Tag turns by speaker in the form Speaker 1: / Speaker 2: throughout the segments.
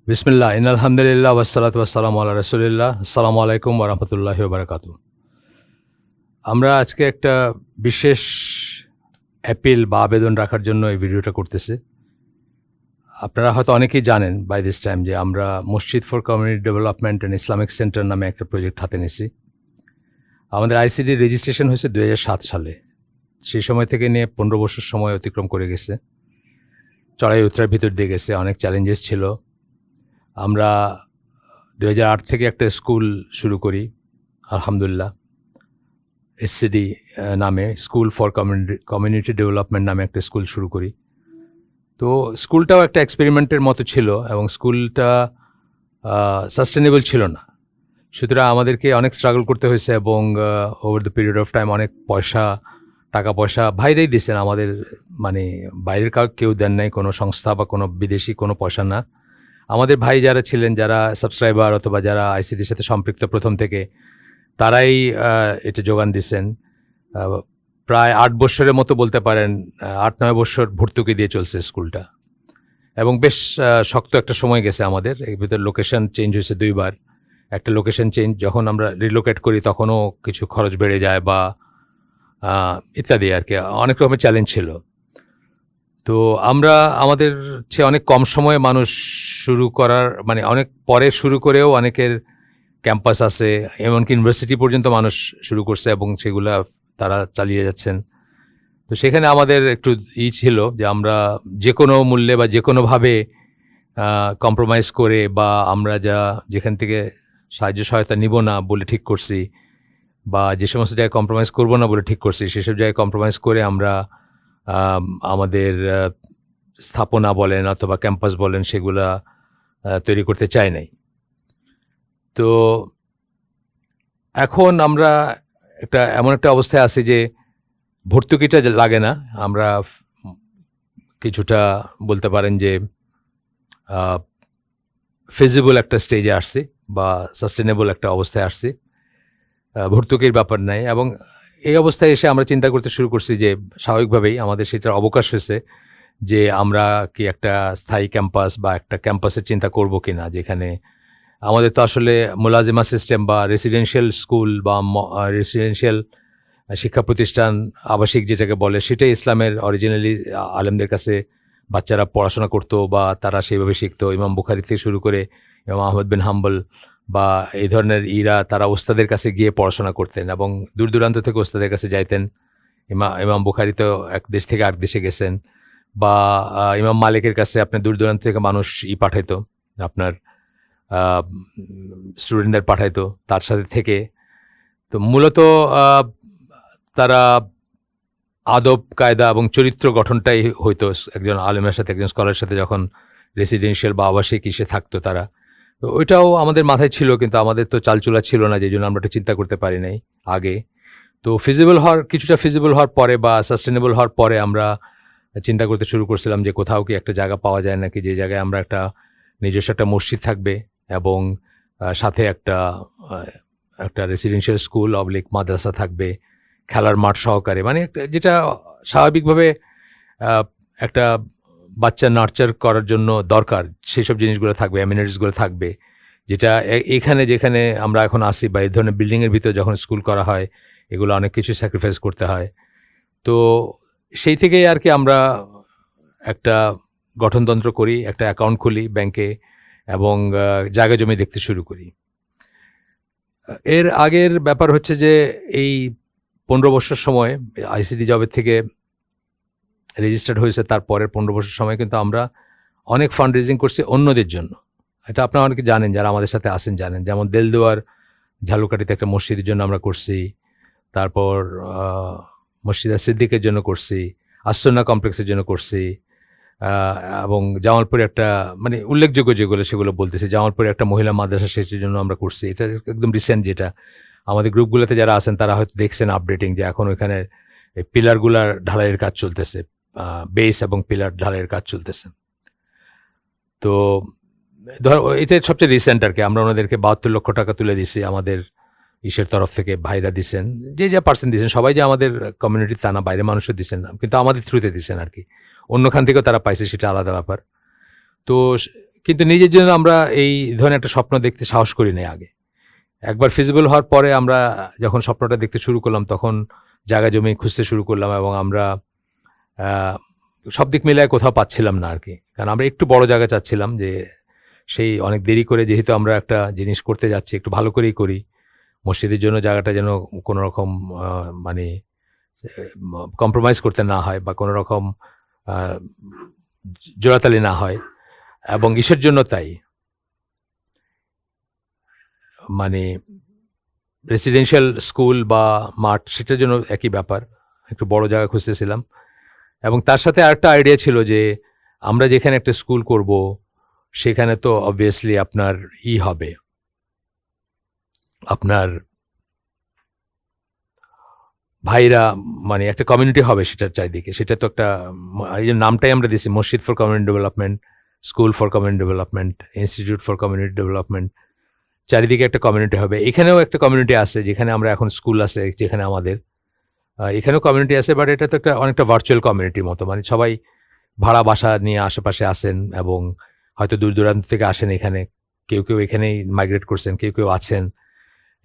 Speaker 1: বিসমিল্লাহ আলহামদুলিল্লাহ ওয়াসসালাতু ওয়াসসালামু আলা রাসূলিল্লাহ। আসসালামু আলাইকুম ওয়া রাহমাতুল্লাহি ওয়া বারাকাতুহু। আমরা আজকে একটা বিশেষ অ্যাপিল বা আবেদন রাখার জন্য এই ভিডিওটা করতেছি। আপনারা হয়তো অনেকেই জানেন বাই দিস টাইম যে আমরা মসজিদ for community development and Islamic centre নামে একটা প্রজেক্ট হাতে নিয়েছি। আমাদের আইসিডি রেজিস্ট্রেশন হয়েছে 2007 সালে। সেই সময় থেকে নিয়ে 15 বছর সময় অতিক্রম করে গেছে, চড়াই উতরার ভিতর দিয়ে গেছে, অনেক চ্যালেঞ্জেস ছিল। আমরা 2008 থেকে একটা স্কুল শুরু করি, আলহামদুলিল্লাহ, এসসিডি নামে, স্কুল ফর কমিউনিটি ডেভেলপমেন্ট নামে একটা স্কুল শুরু করি। তো স্কুলটাও একটা এক্সপেরিমেন্টের মতো ছিল এবং স্কুলটা সাস্টেনেবল ছিল না। সুতরাং আমাদেরকে অনেক স্ট্রাগল করতে হয়েছে এবং over the period of time অনেক টাকা পয়সা ভাইরাই দিয়েছেন আমাদের, মানে বাইরের কেউ দেন নাই, কোনো সংস্থা বা কোনো বিদেশি কোনো পয়সা না। আমাদের ভাই যারা ছিলেন, যারা সাবস্ক্রাইবার অথবা যারা আইসিডির সাথে সম্পৃক্ত প্রথম থেকে, তারাই এটা যোগান দিচ্ছেন। প্রায় 8 বছরের মতো বলতে পারেন, 8-9 বছর ভর্তুকি দিয়ে চলছে স্কুলটা এবং বেশ শক্ত একটা সময় গেছে আমাদের। এর ভিতরে লোকেশন চেঞ্জ হয়েছে 2 বার। একটা লোকেশন চেঞ্জ যখন আমরা রিলোকেট করি তখনও কিছু খরচ বেড়ে যায় বা ইত্যাদি আর কি, অনেক রকমের চ্যালেঞ্জ ছিল। তো আমরা আমাদের চেয়ে অনেক কম সময়ে মানুষ শুরু করার, মানে অনেক পরে শুরু করেও অনেকের ক্যাম্পাস আছে, এমনকি ইউনিভার্সিটি পর্যন্ত মানুষ শুরু করছে এবং সেগুলা তারা চালিয়ে যাচ্ছেন। তো সেখানে আমাদের একটু ছিল যে আমরা যে কোনো মূল্যে বা যে কোনোভাবে কম্প্রোমাইজ করে বা আমরা যেখান থেকে সাহায্য সহায়তা নিব না বলে ঠিক করছি বা যে সমস্ত জায়গায় কম্প্রোমাইজ করব না বলে ঠিক করছি, সেসব জায়গায় কম্প্রোমাইজ করে আমরা আমাদের স্থাপনা বলেন অথবা ক্যাম্পাস বলেন সেগুলা তৈরি করতে চাই নাই। তো এখন আমরা এমন একটা অবস্থায় আছি যে ভর্তুকিটা লাগে না, আমরা কিছুটা বলতে পারেন যে ফিজিবল একটা স্টেজে আসছি বা সাস্টেনেবল একটা অবস্থায় আসছি, ভর্তুকির ব্যাপার নাই। এবং এই অবস্থায় এসে আমরা চিন্তা করতে শুরু করছি যে স্বাভাবিকভাবেই আমাদের সেটার অবকাশ হয়েছে যে আমরা কি একটা স্থায়ী ক্যাম্পাস বা একটা ক্যাম্পাসের চিন্তা করব কি না, যেখানে আমাদের তো আসলে মোলাজিমা সিস্টেম বা রেসিডেন্সিয়াল স্কুল বা রেসিডেন্সিয়াল শিক্ষা প্রতিষ্ঠান, আবাসিক যেটাকে বলে, সেটাই ইসলামের অরিজিনালি আলেমদের কাছে বাচ্চারা পড়াশোনা করতো বা তারা সেইভাবে শিখতো। ইমাম বুখারী থেকে শুরু করে ইমাম আহমদ বিন হাম্বল বা এই ধরনের তারা ওস্তাদের কাছে গিয়ে পড়াশোনা করতেন এবং দূর দূরান্ত থেকে ওস্তাদের কাছে যাইতেন। ইমাম বুখারী তো এক দেশ থেকে আরেক দেশে গেছেন, বা ইমাম মালিকের কাছে আপনার দূর দূরান্ত থেকে মানুষ পাঠাইতো, আপনার স্টুডেন্টদের পাঠাইতো তার সাথে থেকে। তো মূলত তারা আদব কায়দা এবং চরিত্র গঠনটাই হইতো একজন আলেমের সাথে, একজন স্কলারের সাথে যখন রেসিডেন্সিয়াল বা আবাসিক ইসে থাকতো তারা। তো ওইটাও আমাদের মাথায় ছিল, কিন্তু আমাদের তো চালচুলা ছিল না, যে জন্য আমরা এটা চিন্তা করতে পারি নাই আগে। তো কিছুটা ফিজিবল হওয়ার পরে বা সাস্টেনেবল হওয়ার পরে আমরা চিন্তা করতে শুরু করছিলাম যে কোথাও কি একটা জায়গা পাওয়া যায় নাকি, যে জায়গায় আমরা একটা নিজস্ব একটা মসজিদ থাকবে এবং সাথে একটা রেসিডেন্সিয়াল স্কুল অবলিক মাদ্রাসা থাকবে, খেলার মাঠ সহকারে, মানে যেটা স্বাভাবিকভাবে একটা বাচ্চা নার্চার করার জন্য দরকার সেই সব জিনিসগুলো থাকবে, অ্যামিনিটিসগুলো থাকবে, যেটা যেখানে আমরা এখন আসি বা এই ধরনের বিল্ডিংয়ের ভিতরে যখন স্কুল করা হয় এগুলো অনেক কিছু স্যাক্রিফাইস করতে হয়। তো সেই থেকেই আর কি আমরা একটা গঠনতন্ত্র করি, একটা অ্যাকাউন্ট খুলি ব্যাংকে এবং জায়গা জমি দেখতে শুরু করি। এর আগের ব্যাপার হচ্ছে যে এই 15 বছর সময় আইসিডি জবের থেকে রেজিস্টার্ড হয়েছে, তারপরের 15 বছর সময় কিন্তু আমরা অনেক ফান্ড রেজিং করছি অন্যদের জন্য। এটা আপনারা অনেকে জানেন, যারা আমাদের সাথে আসেন জানেন। যেমন দেলদুয়ার ঝালুকাঠিতে একটা মসজিদের জন্য আমরা করছি, তারপর মসজিদ সিদ্দিকের জন্য করছি, আসন্না কমপ্লেক্সের জন্য করছি, এবং জামালপুরে একটা, মানে উল্লেখযোগ্য যেগুলো সেগুলো বলতেছি, জামালপুরে একটা মহিলা মাদ্রাসা সেটার জন্য আমরা করছি। এটা একদম রিসেন্ট, যেটা আমাদের গ্রুপগুলোতে যারা আছেন তারা হয়তো দেখছেন আপডেটিং, যে এখন ওইখানে পিলারগুলার ঢালাইয়ের কাজ চলতেছে, বেস এবং পিলার ঢালাইয়ের কাজ চলতেছে। তো এটা সবচেয়ে রিসেন্ট আর কি। আমরা ওনাদেরকে 72 লক্ষ টাকা তুলে দিছি আমাদের তরফ থেকে, ভাইরা দিচ্ছেন, যে পার্সেন্ট দিচ্ছেন, সবাই যে আমাদের কমিউনিটি তা না, বাইরে মানুষও দিচ্ছেন, কিন্তু আমাদের থ্রুতে দিচ্ছেন আর কি। অন্যখান থেকেও তারা পাইছে, সেটা আলাদা ব্যাপার। তো কিন্তু নিজের জন্য আমরা এই ধরনের একটা স্বপ্ন দেখতে সাহস করি নাই আগে। একবার ফিজিবল হওয়ার পরে আমরা যখন স্বপ্নটা দেখতে শুরু করলাম তখন জায়গা জমি খুঁজতে শুরু করলাম, এবং আমরা সব দিক মিলায় কোথাও পাচ্ছিলাম না আর কি। কারণ আমরা একটু বড় জায়গা চাচ্ছিলাম, যে সেই অনেক দেরি করে যেহেতু আমরা একটা জিনিস করতে যাচ্ছি একটু ভালো করেই করি, মসজিদের জন্য জায়গাটা যেন কোনো রকম মানে কম্প্রোমাইজ করতে না হয় বা কোনো রকম জোড়াতালি না হয়, এবং ইসের জন্য তাই মানে রেসিডেন্সিয়াল স্কুল বা মাঠ সেটার জন্য একই ব্যাপার, একটু বড় জায়গা খুঁজতেছিলাম। এবং তার সাথে আরেকটা আইডিয়া ছিল যে আমরা যেখানে একটা স্কুল করব সেখানে তো অবভিয়াসলি আপনার হবে, আপনার ভাইরা মানে একটা কমিউনিটি হবে সেটার চারিদিকে। সেটা তো একটা এই যে নামটাই আমরা দিছি, মসজিদ for community development, school for community development, institute for community development. চারিদিকে একটা কমিউনিটি হবে। এখানেও একটা কমিউনিটি আছে, যেখানে আমরা এখন স্কুল আছে, যেখানে আমাদের এখানেও কমিউনিটি আছে, বাট এটা তো একটা অনেকটা ভার্চুয়াল কমিউনিটির মতো, মানে সবাই ভাড়া বাসা নিয়ে আশেপাশে আসেন এবং হয়তো দূর দূরান্ত থেকে আসেন এখানে, কেউ কেউ এখানেই মাইগ্রেট করছেন, কেউ কেউ আছেন।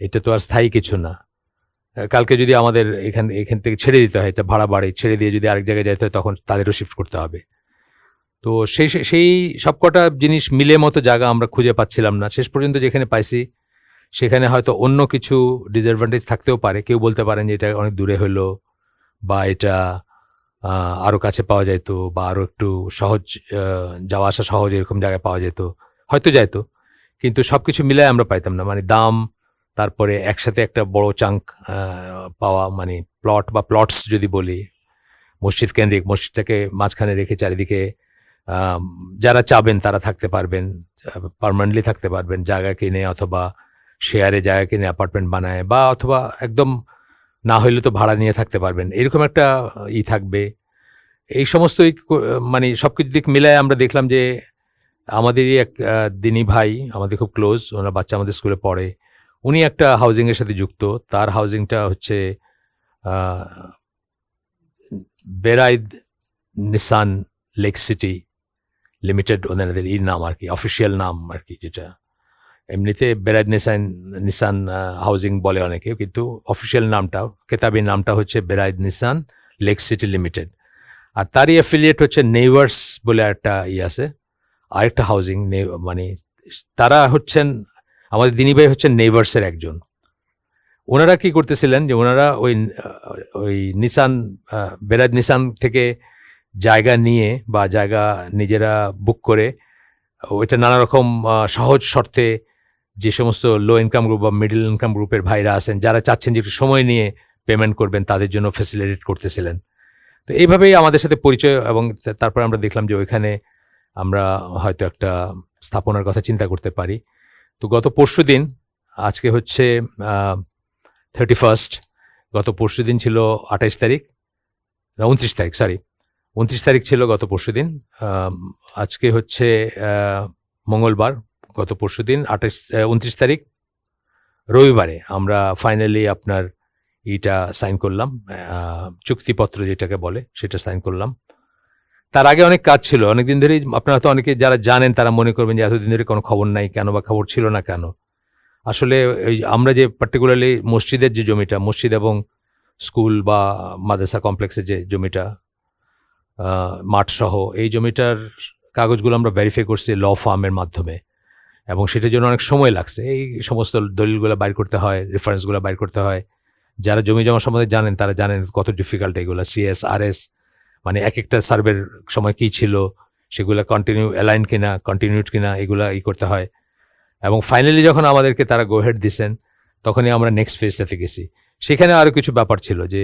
Speaker 1: এটা তো আর স্থায়ী কিছু না। কালকে যদি আমাদের এখান থেকে ছেড়ে দিতে হয়, এটা ভাড়া বাড়ি ছেড়ে দিয়ে যদি আরেক জায়গায় যেতে হয় তখন তাদেরও শিফট করতে হবে। তো সেই সবকটা জিনিস মিলে মতো জায়গা আমরা খুঁজে পাচ্ছিলাম না। শেষ পর্যন্ত যেখানে পাইছি সেখানে হয়তো অন্য কিছু ডিসঅ্যাডভান্টেজ থাকতেও পারে। কেউ বলতে পারেন যে এটা অনেক দূরে হলো, বা এটা আরও কাছে পাওয়া যেত, বা আরও একটু সহজ যাওয়া আসা সহজ এরকম জায়গায় পাওয়া যেত, হয়তো যাইতো। কিন্তু সব কিছু মিলাই আমরা পাইতাম না, মানে দাম, তারপরে একসাথে একটা বড় চাঙ্ক পাওয়া, মানে প্লট বা প্লটস যদি বলি, মসজিদ কেন্দ্রিক, মসজিদটাকে মাঝখানে রেখে চারিদিকে যারা চাবেন তারা থাকতে পারবেন, পার্মানেন্টলি থাকতে পারবেন, জায়গা কিনে অথবা শেয়ারে জায়গা কিনে অ্যাপার্টমেন্ট বানায়, বা অথবা একদম না হইলে তো ভাড়া নিয়ে থাকতে পারবেন, এরকম একটা থাকবে। এই সমস্ত মানে সব কিছু দিক মিলায় আমরা দেখলাম যে আমাদেরই এক দিনী ভাই, আমাদের খুব ক্লোজ, ওনার বাচ্চা আমাদের স্কুলে পড়ে, উনি একটা হাউজিংয়ের সাথে যুক্ত। তার হাউজিংটা হচ্ছে Beraid Nisan lake city limited, ওনাদের নাম আর কি, অফিসিয়াল নাম আর কি, যেটা এমনিতে বেরাইদ নিসান হাউজিং বলে অনেকে, কিন্তু অফিসিয়াল নামটা, কেতাবি নামটা হচ্ছে Beraid Nisan lake city limited. আর তারই অ্যাফিলিয়েট হচ্ছে নেইবার্স বলে একটা আছে, আরেকটা হাউজিং, মানে তারা হচ্ছেন আমাদের দিনী ভাই হচ্ছেন নেইবার্সের একজন। ওনারা কি করতেছিলেন যে ওনারা ওই নিসান, বেরাইদ নিসান থেকে জায়গা নিয়ে বা জায়গা নিজেরা বুক করে, ওইটা নানা রকম সহজ শর্তে যে সমস্ত লো ইনকাম গ্রুপ বা মিডল ইনকাম গ্রুপের ভাইরা আছেন, যারা চাচ্ছেন যে একটু সময় নিয়ে পেমেন্ট করবেন, তাদের জন্য ফ্যাসিলিটেট করতেছিলেন। তো এইভাবেই আমাদের সাথে পরিচয়, এবং তারপর আমরা দেখলাম যে ওইখানে আমরা হয়তো একটা স্থাপনার কথা চিন্তা করতে পারি। তো গত পরশু দিন, আজকে হচ্ছে 31, গত পরশু দিন ছিল 28 তারিখ, 29 তারিখ, 29 তারিখ ছিল গত পরশু দিন। আজকে হচ্ছে মঙ্গলবার, গত পরশু দিন 29 তারিখ রবিবারে আমরা ফাইনালি আপনার সাইন করলাম, চুক্তিপত্র যেটাকে বলে সেটা সাইন করলাম। তার আগে অনেক কাজ ছিল, অনেকদিন ধরেই। আপনারা তো অনেকে যারা জানেন তারা মনে করবেন যে এতদিন ধরে কোনো খবর নাই কেন, বা খবর ছিল না কেন। আসলে আমরা যে পার্টিকুলারলি মসজিদের যে জমিটা, মসজিদ এবং স্কুল বা মাদ্রাসা কমপ্লেক্সের যে জমিটা, মাঠ সহ, এই জমিটার কাগজগুলো আমরা ভেরিফাই করছি ল ফার্মের মাধ্যমে, এবং সেটার জন্য অনেক সময় লাগছে। এই সমস্ত দলিলগুলো বাইর করতে হয়, রেফারেন্সগুলো বাইর করতে হয়। যারা জমি জমা সম্বন্ধে জানেন তারা জানেন কত ডিফিকাল্ট এগুলো, সিএস আরএস, মানে এক একটা সার্ভের সময় কী ছিল, সেগুলো কন্টিনিউ অ্যালাইন কিনা, কন্টিনিউড কিনা, এগুলো করতে হয়। এবং ফাইনালি যখন আমাদেরকে তারা গো হেড দিছেন, তখনই আমরা নেক্সট ফেজটাতে গেছি। সেখানে আরও কিছু ব্যাপার ছিল, যে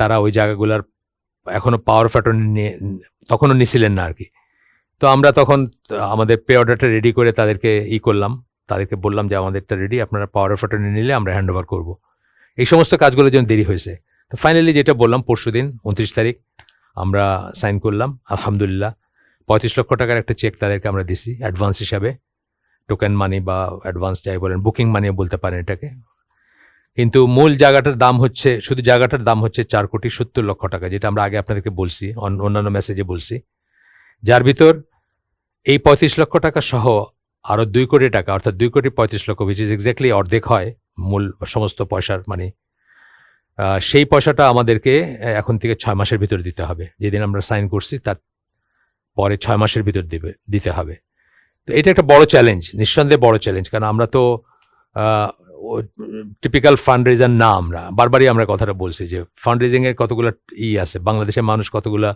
Speaker 1: তারা ওই জায়গাগুলোর এখনও পাওয়ার অফ অ্যাটর্নি তখনও নিছিলেন না আর কি। তো আমরা তখন আমাদের পে অর্ডারটা রেডি করে তাদেরকে করলাম, তাদেরকে বললাম যে আমাদেরটা রেডি, আপনারা পাওয়ার অফ অ্যাটর্নি নিলে আমরা হ্যান্ড ওভার করবো। এই সমস্ত কাজগুলোর জন্য দেরি হয়েছে। তো ফাইনালি যেটা বললাম, পরশু দিন 29 তারিখ আমরা সাইন করলাম, আলহামদুলিল্লাহ। 35 লক্ষ টাকার একটা চেক তাদেরকে আমরা দিছি অ্যাডভান্স হিসাবে, টোকেন মানি বা অ্যাডভান্স যাই বলেন, বুকিং মানিও বলতে পারেন এটাকে। কিন্তু মূল জায়গাটার দাম হচ্ছে, শুধু জায়গাটার দাম হচ্ছে 4,70,00,000 টাকা, যেটা আমরা আগে আপনাদেরকে বলছি, অন্যান্য মেসেজে বলছি, যার ভিতর এই 35 লক্ষ টাকা সহ আরও 2 কোটি টাকা, অর্থাৎ 2 কোটি 35 লক্ষ, উইচ ইজ এক্স্যাক্টলি অর্ধেক হয় মূল সমস্ত পয়সার মানে, সেই পয়সাটা আমাদেরকে এখন থেকে 6 মাসের ভিতর দিতে হবে। যেদিন আমরা সাইন করছি তার পরে 6 মাসের ভিতর দিতে হবে। তো এটা একটা বড় চ্যালেঞ্জ, নিঃসন্দেহে বড় চ্যালেঞ্জ, কারণ আমরা তো টিপিক্যাল ফান্ড রেজার না। আমরা বারবারই আমরা কথাটা বলছি যে ফান্ড রেজিংয়ের কতগুলো আছে, বাংলাদেশের মানুষ কতগুলা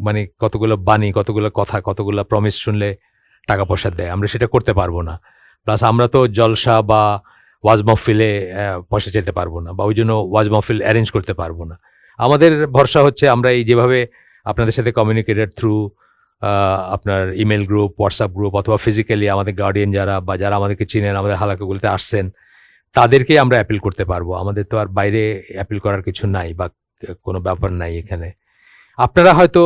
Speaker 1: মানে কতগুলো বাণী, কতগুলো কথা, কতগুলো প্রমিস শুনলে টাকা পয়সা দেয়, আমরা সেটা করতে পারবো না। প্লাস আমরা তো জলসা বা ওয়াজ মাহফিলে পয়সা যেতে পারবো না, বা ওই জন্য ওয়াজ মাহফিল অ্যারেঞ্জ করতে পারবো না। আমাদের ভরসা হচ্ছে আমরা এই যেভাবে আপনাদের সাথে কমিউনিকেটেড থ্রু আপনার ইমেল গ্রুপ, হোয়াটসঅ্যাপ গ্রুপ, অথবা ফিজিক্যালি আমাদের গার্ডিয়ান যারা বা যারা আমাদেরকে চিনেন, আমাদের হালাকাগুলোতে আসছেন, তাদেরকে আমরা অ্যাপিল করতে পারবো। আমাদের তো আর বাইরে অ্যাপিল করার কিছু নাই বা কোনো ব্যাপার নাই এখানে। আপনারা হয়তো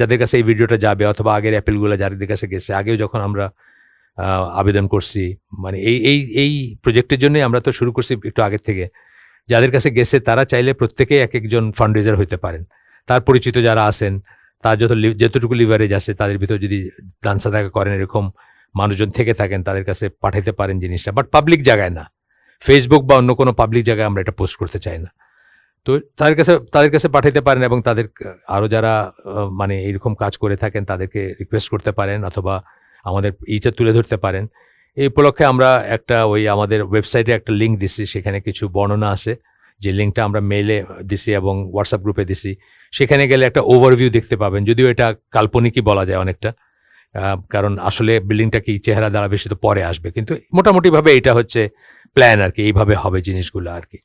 Speaker 1: যাদের কাছে এই ভিডিওটা যাবে, অথবা আগের অ্যাপিলগুলো যাদের কাছে গেছে, আগেও যখন আমরা আবেদন করছি, মানে এই প্রজেক্টের জন্যই আমরা তো শুরু করছি একটু আগের থেকে, যাদের কাছে গেছে তারা চাইলে প্রত্যেকেই এক একজন ফান্ড রেজার হইতে পারেন। তার পরিচিত যারা আছেন, তার যতটুকু লিভারেজ আছে, তাদের ভিতর যদি দান সাদাকা করেন, এরকম মানুষজন থেকে থাকেন, তাদের কাছে পাঠাইতে পারেন জিনিসটা, বাট পাবলিক জায়গায় না, ফেসবুক বা অন্য কোনো পাবলিক জায়গায় আমরা এটা পোস্ট করতে চাই না। তো তাদের কাছে পাঠাইতে পারেন, এবং তাদের আরও যারা মানে এইরকম কাজ করে থাকেন তাদেরকে রিকোয়েস্ট করতে পারেন, অথবা আমাদের ইটা তুলে ধরতে পারেন। এই উপলক্ষে আমরা আমাদের ওয়েবসাইটে একটা লিঙ্ক দিছি, সেখানে কিছু বর্ণনা আছে, যে লিঙ্কটা আমরা মেইলে দিছি এবং হোয়াটসঅ্যাপ গ্রুপে দিছি। সেখানে গেলে একটা ওভারভিউ দেখতে পাবেন, যদিও এটা কাল্পনিকই বলা যায় অনেকটা, কারণ আসলে বিল্ডিংটা কি চেহারা দাঁড়াবে সে তো পরে আসবে, কিন্তু মোটামুটিভাবে এটা হচ্ছে প্ল্যান আর কি, এইভাবে হবে জিনিসগুলো আর কি।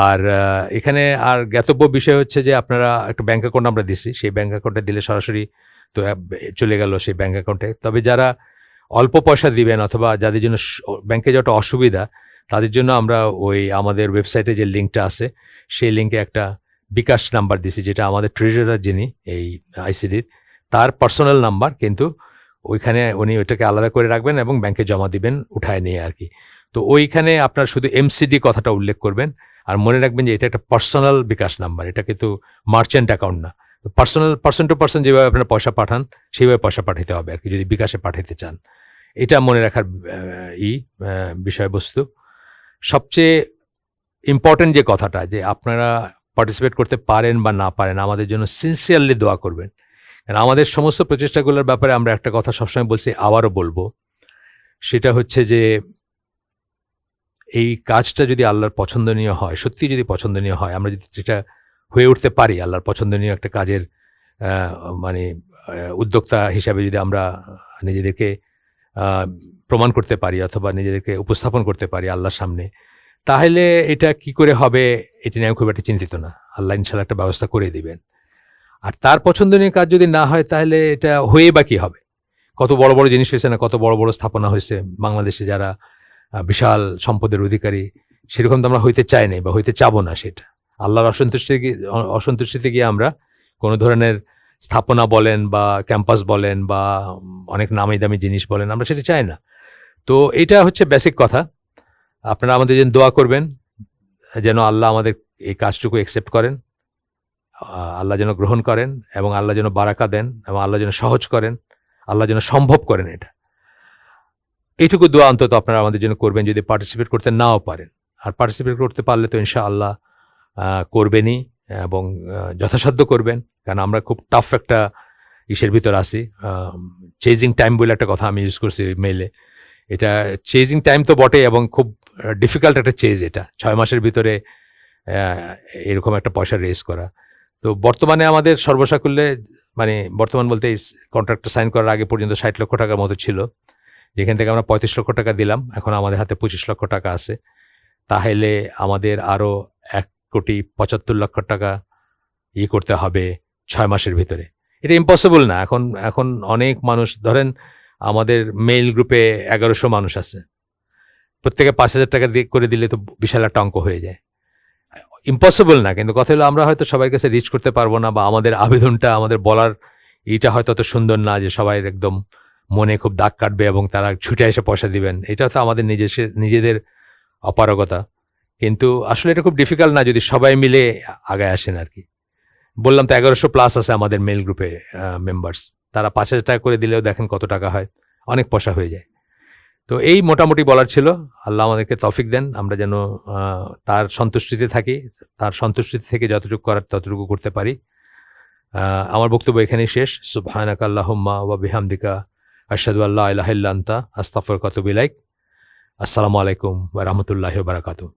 Speaker 1: আর এখানে আর জ্ঞাতব্য বিষয় হচ্ছে যে আপনারা একটা ব্যাঙ্ক অ্যাকাউন্ট আমরা দিছি, সেই ব্যাঙ্ক অ্যাকাউন্টে দিলে সরাসরি তো চলে গেল সেই ব্যাঙ্ক অ্যাকাউন্টে। তবে যারা অল্প পয়সা দিবেন, অথবা যাদের জন্য ব্যাংকে যাওয়াটা অসুবিধা, তাদের জন্য আমরা আমাদের ওয়েবসাইটে যে লিঙ্কটা আছে, সেই লিঙ্কে একটা bKash নাম্বার দিছি, যেটা আমাদের ট্রেজারার যিনি এই আইসিডির, তার পার্সোনাল নাম্বার, কিন্তু ওইখানে উনি ওইটাকে আলাদা করে রাখবেন এবং ব্যাংকে জমা দিবেন উঠায় নিয়ে আর কি। তো ওইখানে আপনার শুধু MCD কথাটা উল্লেখ করবেন, আর মনে রাখবেন যে এটা একটা পার্সোনাল bKash নাম্বার, এটা কিন্তু মার্চেন্ট অ্যাকাউন্ট না। পার্সন টু পার্সন যেভাবে আপনারা পয়সা পাঠান সেইভাবে পয়সা পাঠাতে হবে আর কি, যদি bKash-এ পাঠাতে চান। এটা মনে রাখার বিষয়বস্তু। সবচেয়ে ইম্পর্টেন্ট যে কথাটা, যে আপনারা পার্টিসিপেট করতে পারেন বা না পারেন, আমাদের জন্য সিনসিয়ারলি দোয়া করবেন। কারণ আমাদের সমস্ত প্রচেষ্টাগুলোর ব্যাপারে আমরা একটা কথা সবসময় বলছি, আবারও বলবো, সেটা হচ্ছে যে এই কাজটা যদি আল্লাহর পছন্দনীয় হয়, সত্যি যদি পছন্দনীয় হয়, আমরা যদি যেটা হয়ে উঠতে পারি আল্লাহর পছন্দনীয় একটা কাজের মানে উদ্যোক্তা হিসাবে যদি আমরা নিজেদেরকে প্রমাণ করতে পারি, অথবা নিজেদেরকে উপস্থাপন করতে পারি আল্লাহর সামনে, তাহলে এটা কি করে হবে এটা নিয়ে আমি খুব একটা চিন্তিত না। আল্লাহ ইনশাআল্লাহ একটা ব্যবস্থা করে দিবেন। আর তার পছন্দনীয় কাজ যদি না হয়, তাহলে এটা হয়ে বা কি হবে? কত বড় বড় জিনিস হয়েছে না, কত বড় বড় স্থাপনা হয়েছে বাংলাদেশে, যারা বিশাল সম্পদের অধিকারী, সেরকম তো আমরা হইতে চাই নাই বা হইতে চাবো না। সেটা আল্লাহর অসন্তুষ্টিতে গিয়ে আমরা কোনো ধরনের স্থাপনা বলেন বা ক্যাম্পাস বলেন বা অনেক নামি দামি জিনিস বলেন, আমরা সেটা চাই না। তো এটা হচ্ছে বেসিক কথা। আপনারা আমাদের জন্য দোয়া করবেন, যেন আল্লাহ আমাদের এই কাজটুকু অ্যাকসেপ্ট করেন, আল্লাহ যেন গ্রহণ করেন, এবং আল্লাহ যেন বারাকা দেন, এবং আল্লাহ যেন সহজ করেন, আল্লাহ যেন সম্ভব করেন। এইটুকু দোয়া অন্তত আপনারা আমাদের জন্য করবেন, যদি পার্টিসিপেট করতে নাও পারেন। আর পার্টিসিপেট করতে পারলে তো ইনশাআল্লাহ করবেনই, এবং যথাসাধ্য করবেন, কারণ আমরা খুব টাফ একটা ইসের ভিতর আছি। চেজিং টাইম বলে একটা কথা আমি ইউজ করছি মেইলে। এটা চেজিং টাইম তো বটে, এবং খুব ডিফিকাল্ট একটা চেজ। এটা 6 মাসের ভিতরে এরকম একটা পয়সা রেজ করা। তো বর্তমানে আমাদের সর্বসাকুল্যে, মানে বর্তমান বলতে এই কন্ট্রাক্টটা সাইন করার আগে পর্যন্ত 60 লক্ষ টাকার মতো ছিল, যেখান থেকে আমরা 35 লক্ষ টাকা দিলাম। এখন আমাদের হাতে 25 লক্ষ টাকা আছে। তাহলে আমাদের আরও 1,75,00,000 টাকা করতে হবে 6 মাসের ভিতরে। এটা ইম্পসিবল না। এখন অনেক মানুষ, ধরেন আমাদের মেইল গ্রুপে 1100 মানুষ আছে, প্রত্যেকে 5,000 টাকা করে দিলে তো বিশাল একটা অঙ্ক হয়ে যায়। ইম্পসিবল না, কিন্তু কথা হলো আমরা হয়তো সবার কাছে রিচ করতে পারবো না, বা আমাদের আবেদনটা, আমাদের বলার এইটা হয়তো অত সুন্দর না যে সবাই একদম মনে খুব দাগ কাটবে এবং তারা ছুটে এসে পয়সা দিবেন। এটা তো আমাদের নিজেদের অপারগতা। কিন্তু আসলে এটা খুব ডিফিকাল্ট না যদি সবাই মিলে আগায় আসেন আর কি। বললাম তো 1100+ আছে আমাদের মেল গ্রুপে মেম্বার্স, তারা 5,000 টাকা করে দিলেও দেখেন কত টাকা হয়, অনেক পয়সা হয়ে যায়। তো এই মোটামুটি বলার ছিল। আল্লাহ আমাদেরকে তৌফিক দেন, আমরা যেন তার সন্তুষ্টিতে থাকি, তার সন্তুষ্টিতে থেকে যতটুকু করার ততটুকু করতে পারি। আমার বক্তব্য এখানেই শেষ। সুবহানাকা আল্লাহুম্মা ওয়া বিহামদিকা আশহাদু আল্লা ইলাহা ইল্লা আনতা আস্তাগফিরুকা ওয়া আতুবু ইলাইক। আসসালামু আলাইকুম ওয়া রাহমাতুল্লাহি ওয়া বারাকাতুহু।